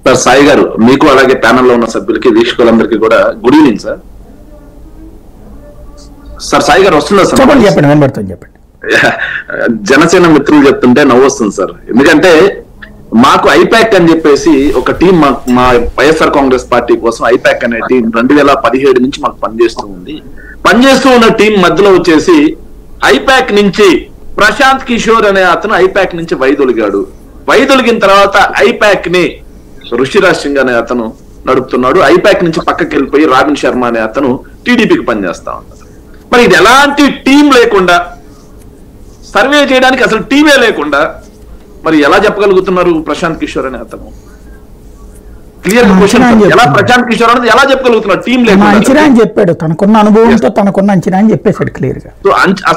Sir Sai గారు, మీకు అలాగే ప్యానెల్లో ఉన్న సభ్యులకి వీక్షకులందరికీ కూడా good evening sir. Sir Sai గారు వస్తుందా సార్? చెప్పండి వినబడుతుంది, చెప్పండి. జనసేన మిత్రులు చెప్తుంటే నవ్వు వస్తుంది సార్. ఎందుకంటే మాకు ఐపాక్ అని చెప్పేసి ఒక టీం మా వైఎస్ఆర్ కాంగ్రెస్ పార్టీ కోసం ఐపాక్ అనే టీం 2017 నుంచి మాకు పనిచేస్తూ ఉన్న టీం మధ్యలో వచ్చేసి ఐపాక్ నుంచి ప్రశాంత్ కిషోర్ అనే అతను ఐపాక్ నుంచి వైదొలిగాడు. వైదొలిగిన తర్వాత ఐపాక్ ని ఋషిరాజ్ సింగ్ అనే అతను నడుపుతున్నాడు. ఐపాక్ నుంచి పక్కకి వెళ్ళిపోయి రాబిన్ శర్మ అనే అతను టీడీపీకి పనిచేస్తా ఉన్నాడు. మరి ఇది ఎలాంటి టీం లేకుండా, సర్వే చేయడానికి అసలు టీమే లేకుండా మరి ఎలా చెప్పగలుగుతున్నారు ప్రశాంత్ కిషోర్ అనే అతను? క్లియర్ క్వశ్చన్, ఎలా ప్రశాంత్ కిషోర్ అనేది ఎలా చెప్పగలుగుతున్నారు టీం లేకుండా? అంచనా అని చెప్పాడు, తనకున్న అనుభవంతో తనకున్న అంచనా అని చెప్పేశాడు క్లియర్ గా.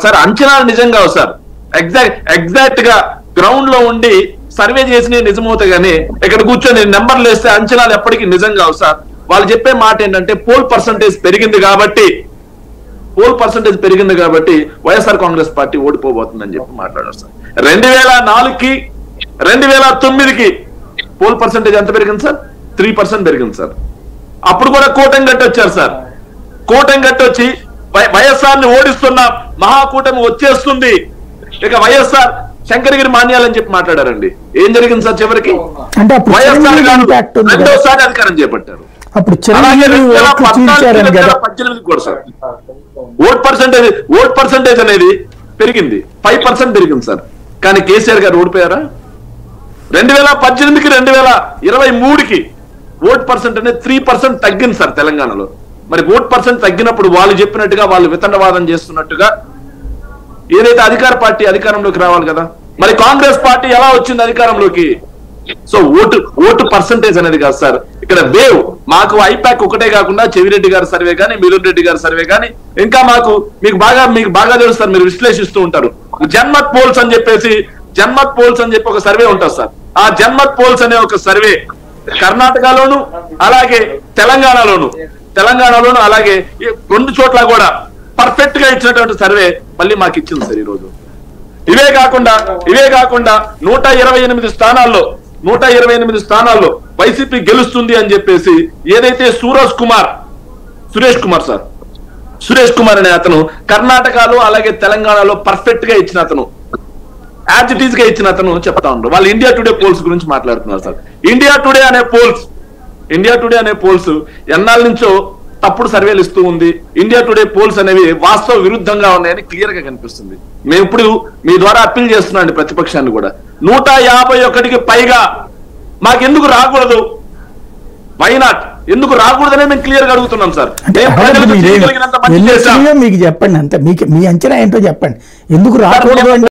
సార్ అంచనాలు నిజంగా సార్ ఎగ్జాక్ట్ గా గ్రౌండ్ లో ఉండి సర్వే చేసి నిజమవుతాయి కానీ ఇక్కడ కూర్చొని నెంబర్లు వేస్తే అంచనాలు ఎప్పటికీ నిజం కావు సార్. వాళ్ళు చెప్పే మాట ఏంటంటే పోల్ పర్సంటేజ్ పెరిగింది కాబట్టి వైఎస్ఆర్ కాంగ్రెస్ పార్టీ ఓడిపోబోతుందని చెప్పి మాట్లాడారు సార్. 2004కి 2009కి పోల్ పర్సంటేజ్ ఎంత పెరిగింది సార్? 3% పెరిగింది సార్. అప్పుడు కూడా కోటం గట్టి వచ్చారు సార్. కోటం గట్టి వచ్చి వైఎస్ఆర్ ని ఓడిస్తున్న మహాకూటమి వచ్చేస్తుంది, ఇక వైఎస్ఆర్ శంకరగిరి మాన్యాలని చెప్పి మాట్లాడారండి. ఏం జరిగింది సార్? చివరికి వైఎస్ఆర్ గారు రెండోసారి అధికారం చేపట్టారు. అప్పుడు 2018 కూడా సార్ ఓట్ పర్సంటేజ్ అనేది పెరిగింది, 5% పెరిగింది సార్. కానీ కేసీఆర్ గారు ఓడిపోయారా? 2018కి 2023కి ఓట్ పర్సెంట్ అనేది 3% తగ్గింది సార్ తెలంగాణలో. మరి ఓట్ పర్సెంట్ తగ్గినప్పుడు వాళ్ళు చెప్పినట్టుగా వాళ్ళు వితండవాదం చేస్తున్నట్టుగా ఏదైతే అధికార పార్టీ అధికారంలోకి రావాలి కదా, మరి కాంగ్రెస్ పార్టీ ఎలా వచ్చింది అధికారంలోకి? సో ఓటు పర్సంటేజ్ అనేది కాదు సార్ ఇక్కడ వేవ్. మాకు ఐపాక్ ఒకటే కాకుండా చెవిరెడ్డి గారి సర్వే కానీ, మిథున్ రెడ్డి గారి సర్వే కానీ, ఇంకా మీకు బాగా తెలుస్తారు, మీరు విశ్లేషిస్తూ ఉంటారు. జన్మత్ పోల్స్ అని చెప్పి ఒక సర్వే ఉంటుంది సార్. ఆ జన్మత్ పోల్స్ అనే ఒక సర్వే కర్ణాటకలోను అలాగే తెలంగాణలోను అలాగే 2 చోట్ల కూడా పర్ఫెక్ట్ గా ఇచ్చినటువంటి సర్వే మళ్ళీ మాకు ఇచ్చింది సార్ ఈ రోజు. ఇవే కాకుండా 128 స్థానాల్లో వైసీపీ గెలుస్తుంది అని చెప్పేసి ఏదైతే సురేష్ కుమార్ అనే అతను కర్ణాటకలో అలాగే తెలంగాణలో పర్ఫెక్ట్ గా ఇచ్చిన అతను, యాజ్ ఇట్ ఈస్ గా ఇచ్చిన అతను చెప్తా ఉన్నారు. వాళ్ళు ఇండియా టుడే పోల్స్ గురించి మాట్లాడుతున్నారు సార్. ఇండియా టుడే అనే పోల్స్ ఎన్నాళ్ళ నుంచో తప్పుడు సర్వేలు ఇస్తూ ఉంది. ఇండియా టుడే పోల్స్ అనేవి వాస్తవ విరుద్ధంగా ఉన్నాయని క్లియర్ గా కనిపిస్తుంది. మేము ఇప్పుడు మీ ద్వారా అప్పీల్ చేస్తున్నాండి ప్రతిపక్షాన్ని కూడా, 151కి పైగా మాకెందుకు రాకూడదు? Why not? ఎందుకు రాకూడదనే మేము క్లియర్ గా అడుగుతున్నాం సార్. మీకు చెప్పండి అంతే, మీ అంచనా ఏంటో చెప్పండి, ఎందుకు రాకూడదు?